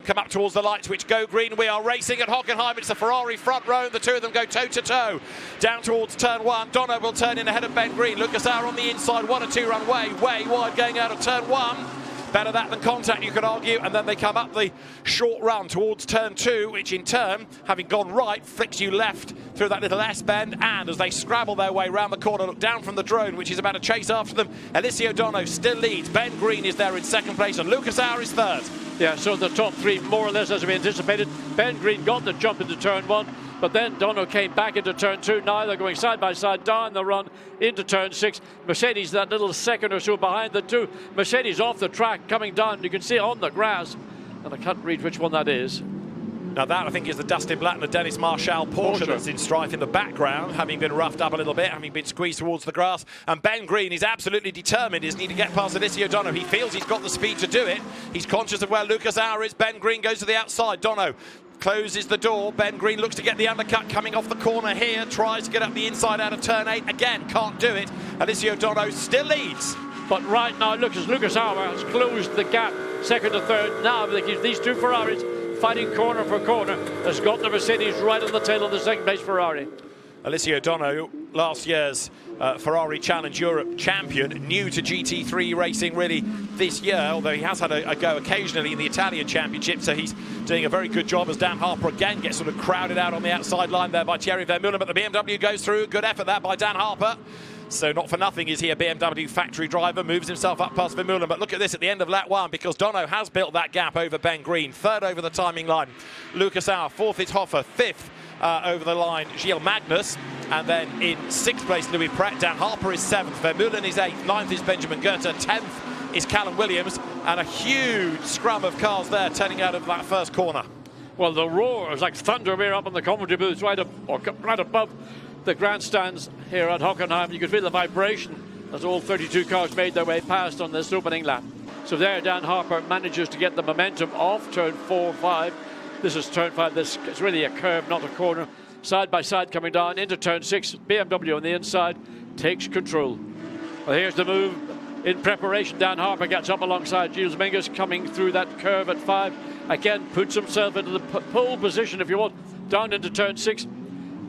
come up towards the lights, which go green. We are racing at Hockenheim. It's the Ferrari front row. The two of them go toe-to-toe down towards turn one. Dono will turn in ahead of Ben Green. Lucas Auer on the inside, 1 or 2 run way wide going out of turn one. Better that than contact, you could argue, and then they come up the short run towards turn 2, which in turn, having gone right, flicks you left through that little S-bend, and as they scrabble their way round the corner, look down from the drone, which is about to chase after them. Eliseo Dono still leads. Ben Green is there in second place, and Lucas Auer is third. Yeah, so the top three, more or less as we anticipated. Ben Green got the jump into turn 1, but then Dono came back into turn 2. Now they're going side by side down the run into turn 6. Mercedes that little second or so behind the two. Mercedes off the track coming down. You can see on the grass, and I can't read which one that is. Now that, I think, is the Dustin Black and the Dennis Marshall Porsche that's in strife in the background, having been roughed up a little bit, having been squeezed towards the grass. And Ben Green is absolutely determined, isn't he, to get past Eliseo Dono. He feels he's got the speed to do it. He's conscious of where Lucas Auer is. Ben Green goes to the outside. Dono closes the door. Ben Green looks to get the undercut coming off the corner here. Tries to get up the inside out of turn 8. Again, can't do it. Eliseo Dono still leads. But right now, Lucas Auer has closed the gap, second to third. Now, these two Ferraris fighting corner for corner, has got the Mercedes right on the tail of the second place Ferrari. Eliseo Dono, last year's Ferrari Challenge Europe champion, new to GT3 racing really this year, although he has had a go occasionally in the Italian Championship, so he's doing a very good job as Dan Harper again gets sort of crowded out on the outside line there by Thierry Vermeulen, but the BMW goes through. Good effort there by Dan Harper. So not for nothing is he a BMW factory driver, moves himself up past Vermeulen. But look at this at the end of lap 1, because Dono has built that gap over Ben Green. Third over the timing line, Lucas Auer. Fourth is Hoffer. Fifth over the line, Gilles Magnus. And then in 6th place, Louis Pret. Dan Harper is 7th. Vermeulen is 8th. 9th is Benjamin Goethe. 10th is Callum Williams. And a huge scrum of cars there turning out of that first corner. Well, the roar is like thunder. We're up on the commentary booth right above the grandstands here at Hockenheim. You can feel the vibration as all 32 cars made their way past on this opening lap. So there, Dan Harper manages to get the momentum off turn 4, 5. This is turn 5. This is really a curve, not a corner. Side by side coming down into turn 6. BMW on the inside takes control. Well, here's the move in preparation. Dan Harper gets up alongside Gilles Mingus, coming through that curve at 5. Again, puts himself into the pole position, if you want, down into turn 6.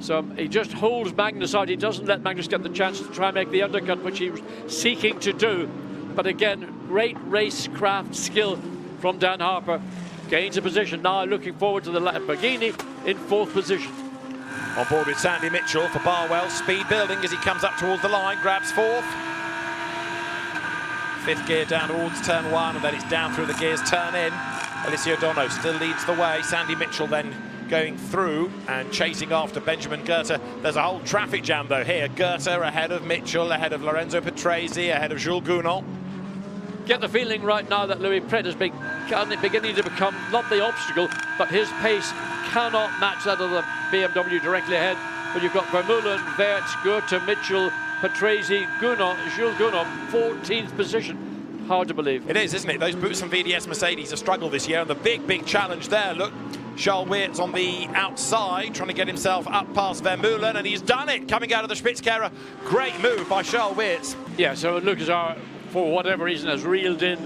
So he just holds Magnus out. He doesn't let Magnus get the chance to try and make the undercut, which he was seeking to do. But again, great racecraft skill from Dan Harper. Gains a position now, looking forward to the Lamborghini in 4th position. On board with Sandy Mitchell for Barwell. Speed building as he comes up towards the line, grabs 4th. 5th gear down towards turn 1, and then it's down through the gears, turn in. Eliseo Dono still leads the way. Sandy Mitchell then going through and chasing after Benjamin Goethe. There's a whole traffic jam though here. Goethe ahead of Mitchell, ahead of Lorenzo Patrese, ahead of Jules Gounod. Get the feeling right now that Louis Pret is beginning to become not the obstacle, but his pace cannot match that of the BMW directly ahead. But you've got Vermeulen, Wertz, Goethe, Mitchell, Patrese, Gounod, Jules Gounod, 14th position. Hard to believe. It is, isn't it? Those Boots and VDS Mercedes have struggled this year, and the big challenge there, look, Charles Weerts on the outside, trying to get himself up past Vermeulen, and he's done it, coming out of the Spitzkehrer. Great move by Charles Weerts. Yeah, so Lucas Auer, for whatever reason, has reeled in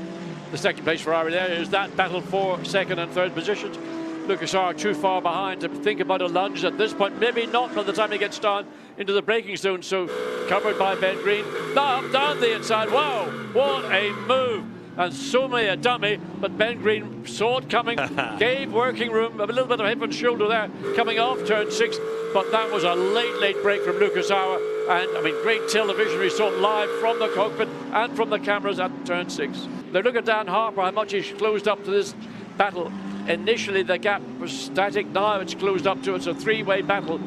the second place Ferrari. There is that battle for 2nd and 3rd positions. Lucas Auer too far behind to think about a lunge at this point. Maybe not by the time he gets down into the braking zone. So covered by Ben Green. Now up down the inside. Wow, what a move. And so may a dummy, but Ben Green saw it coming, gave working room, a little bit of hip and shoulder there, coming off turn 6, but that was a late break from Lucas Auer, and I mean, great television we saw live from the cockpit and from the cameras at turn 6. Now look at Dan Harper, how much he's closed up to this battle. Initially the gap was static, now it's closed up to, it's a 3-way battle.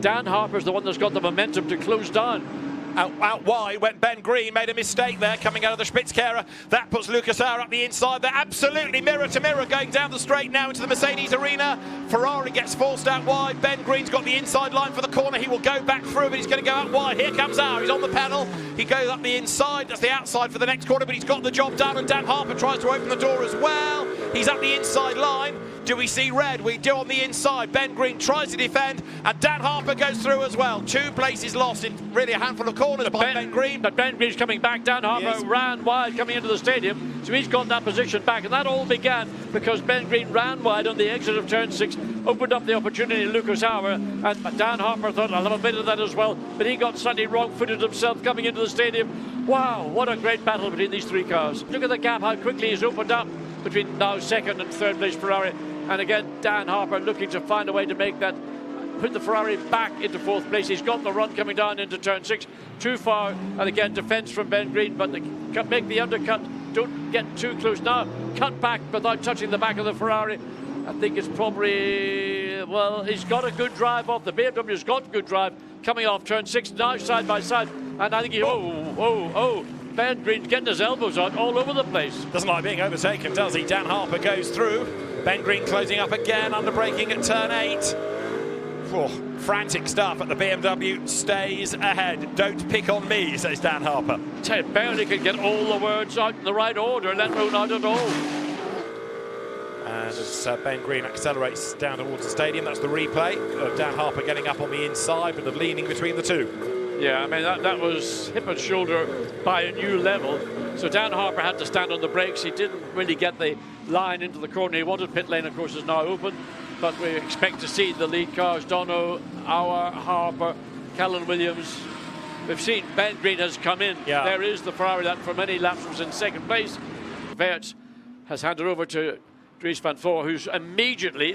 Dan Harper's the one that's got the momentum to close down. Out wide went Ben Green, made a mistake there coming out of the Spitzkehrer. That puts Lucas Auer up the inside. They're absolutely mirror to mirror going down the straight now into the Mercedes arena. Ferrari gets forced out wide. Ben Green's got the inside line for the corner. He will go back through, but he's going to go out wide. Here comes Auer. He's on the pedal. He goes up the inside. That's the outside for the next corner, but he's got the job done, and Dan Harper tries to open the door as well. He's up the inside line. Do we see red? We do on the inside. Ben Green tries to defend, and Dan Harper goes through as well. 2 places lost in really a handful of corners by Ben Green. But Ben Green's coming back. Dan Harper ran wide coming into the stadium, so he's got that position back. And that all began because Ben Green ran wide on the exit of turn 6, opened up the opportunity to Lucas Hauer, and Dan Harper thought a little bit of that as well, but he got slightly wrong-footed himself coming into the stadium. Wow, what a great battle between these 3 cars. Look at the gap, how quickly he's opened up between now second and third place Ferrari. And again, Dan Harper looking to find a way to make that, put the Ferrari back into 4th place. He's got the run coming down into turn 6, too far, and again, defence from Ben Green, but they make the undercut, don't get too close now, cut back without touching the back of the Ferrari. I think it's probably, well, he's got a good drive off, the BMW's got good drive coming off turn 6, now side by side, and I think he, Ben Green's getting his elbows out all over the place. Doesn't like being overtaken, does he? Dan Harper goes through. Ben Green closing up again, under braking at turn 8. Oh, frantic stuff, but the BMW stays ahead. Don't pick on me, says Dan Harper. Ted barely can get all the words out in the right order, let alone out at all. And as Ben Green accelerates down towards the stadium, that's the replay of Dan Harper getting up on the inside, but the leaning between the 2. Yeah, I mean, that was hip and shoulder by a new level. So Dan Harper had to stand on the brakes. He didn't really get the line into the corner. He wanted pit lane, of course, is now open. But we expect to see the lead cars, Dono, Hauer, Harper, Callan Williams. We've seen Ben Green has come in. Yeah. There is the Ferrari that for many laps was in 2nd place. Weerts has handed over to Dries van Voor, who's immediately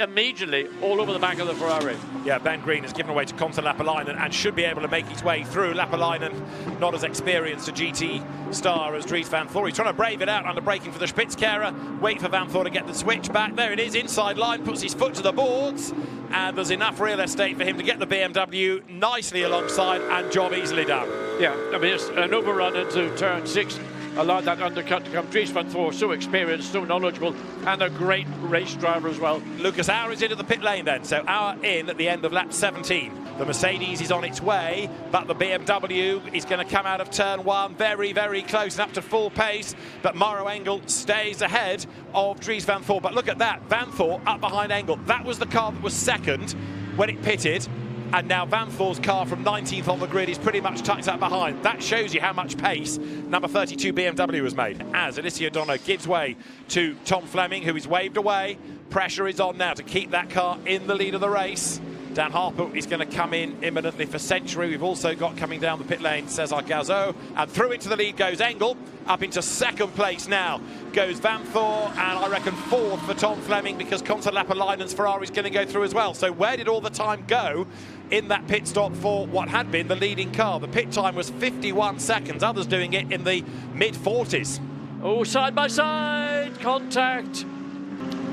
all over the back of the Ferrari. Yeah, Ben Green has given away to Conten Lapalainen and should be able to make his way through. Lapalainen not as experienced a GT star as Dries van Voor. He's trying to brave it out under braking for the Spitzkehrer. Wait for van Voor to get the switch back. There it is, inside line, puts his foot to the boards, and there's enough real estate for him to get the BMW nicely alongside, and job easily done. Yeah, I mean, it's an overrun into turn 6. Allowed that undercut to come. Dries van Voor, so experienced, so knowledgeable, and a great race driver as well. Lucas Hauer is into the pit lane then, so Hauer in at the end of lap 17. The Mercedes is on its way, but the BMW is going to come out of turn 1 very, very close and up to full pace, but Mauro Engel stays ahead of Dries van Voor. But look at that, Van Voor up behind Engel. That was the car that was second when it pitted. And now Van Voor's car from 19th on the grid is pretty much tucked up behind. That shows you how much pace number 32 BMW has made. As Alessio Dono gives way to Tom Fleming, who is waved away. Pressure is on now to keep that car in the lead of the race. Dan Harper is going to come in imminently for Century. We've also got coming down the pit lane Cesar Gauzot, and through into the lead goes Engel. Up into 2nd place now goes Van Voor, and I reckon 4th for Tom Fleming, because Conten Lapalainen's Ferrari is going to go through as well. So where did all the time go in that pit stop for what had been the leading car? The pit time was 51 seconds, others doing it in the mid-40s. Oh, side by side contact.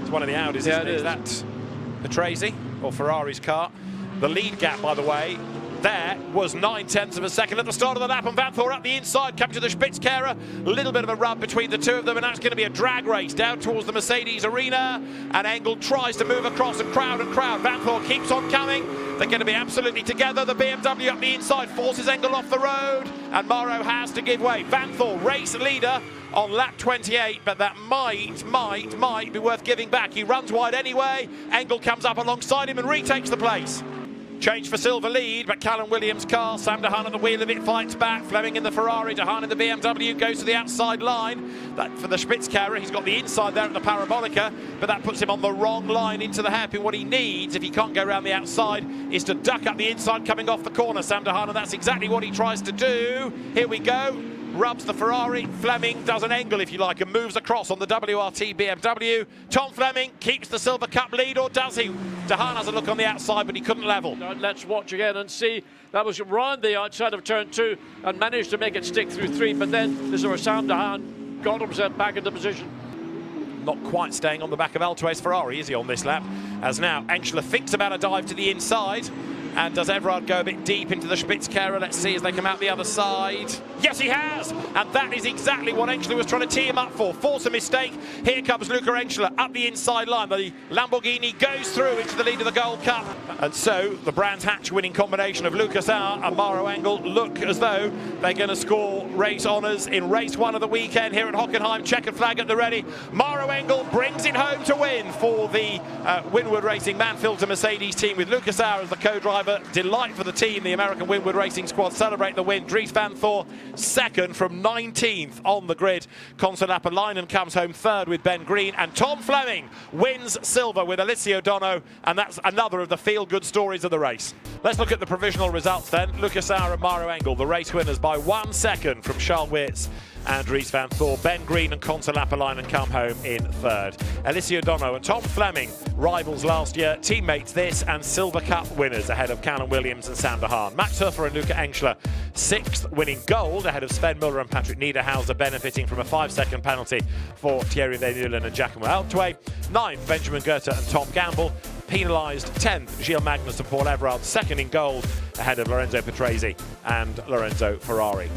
It's one of the Audis, isn't it? Is that Patrese or Ferrari's car? The lead gap, by the way, there was 9/10 of a second at the start of the lap, and Van Voor up the inside, coming to the Spitzkehrer. A little bit of a rub between the 2 of them, and that's going to be a drag race down towards the Mercedes arena. And Engel tries to move across and crowd. Van Voor keeps on coming. They're going to be absolutely together. The BMW up the inside forces Engel off the road, and Mauro has to give way. Van Voor, race leader on lap 28, but that might be worth giving back. He runs wide anyway. Engel comes up alongside him and retakes the place. Change for silver lead, but Callan Williams' car, Sam de Haan at the wheel of it, fights back. Fleming in the Ferrari, de Haan in the BMW, goes to the outside line. That for the Spitzkehrer, he's got the inside there at the Parabolica, but that puts him on the wrong line into the hairpin. What he needs, if he can't go around the outside, is to duck up the inside coming off the corner, Sam de Haan, and that's exactly what he tries to do. Here we go. Rubs the Ferrari. Fleming does an Engel, if you like, and moves across on the WRT BMW. Tom Fleming keeps the Silver Cup lead, or does he? De Haan has a look on the outside, but he couldn't level. Let's watch again and see. That was round the outside of turn 2 and managed to make it stick through 3, but then this is Sam de Haan got himself back into position. Not quite staying on the back of Alto's Ferrari, is he, on this lap? As now Angela thinks about a dive to the inside, And does Everard go a bit deep into the Spitzkehrer? Let's see as they come out the other side. Yes, he has! And that is exactly what Enschler was trying to tee him up for. Force a mistake. Here comes Luca Enschler up the inside line. The Lamborghini goes through into the lead of the Gold Cup. And so the Brands Hatch winning combination of Lucas Auer and Mauro Engel look as though they're going to score race honours in race 1 of the weekend here at Hockenheim. Checkered flag at the ready. Mauro Engel brings it home to win for the Winward Racing Midfield to Mercedes team with Lucas Auer as the co-driver. Delight for the team. The American Winward Racing squad celebrate the win. Dries van Thor second from 19th on the grid. Conson Apalainen comes home third with Ben Green, and Tom Fleming wins silver with Alessio Dono, and that's another of the feel-good stories of the race. Let's look at the provisional results then. Lucas Auer and Mauro Engel, the race winners by 1 second from Charles Weerts and Dries van Thor. Ben Green and Conson Apalainen come home in third. Alessio Dono and Tom Fleming, rivals last year, teammates this, and Silver Cup winners ahead of Callum Williams and Sander Hahn. Max Huffer and Luca Enschler, 6th, winning gold ahead of Sven Muller and Patrick Niederhauser, benefiting from a 5-second penalty for Thierry Vermeulen and Giacomo Altway. 9th, Benjamin Goethe and Tom Gamble. Penalised 10th, Gilles Magnus and Paul Everard, 2nd in gold ahead of Lorenzo Petresi and Lorenzo Ferrari.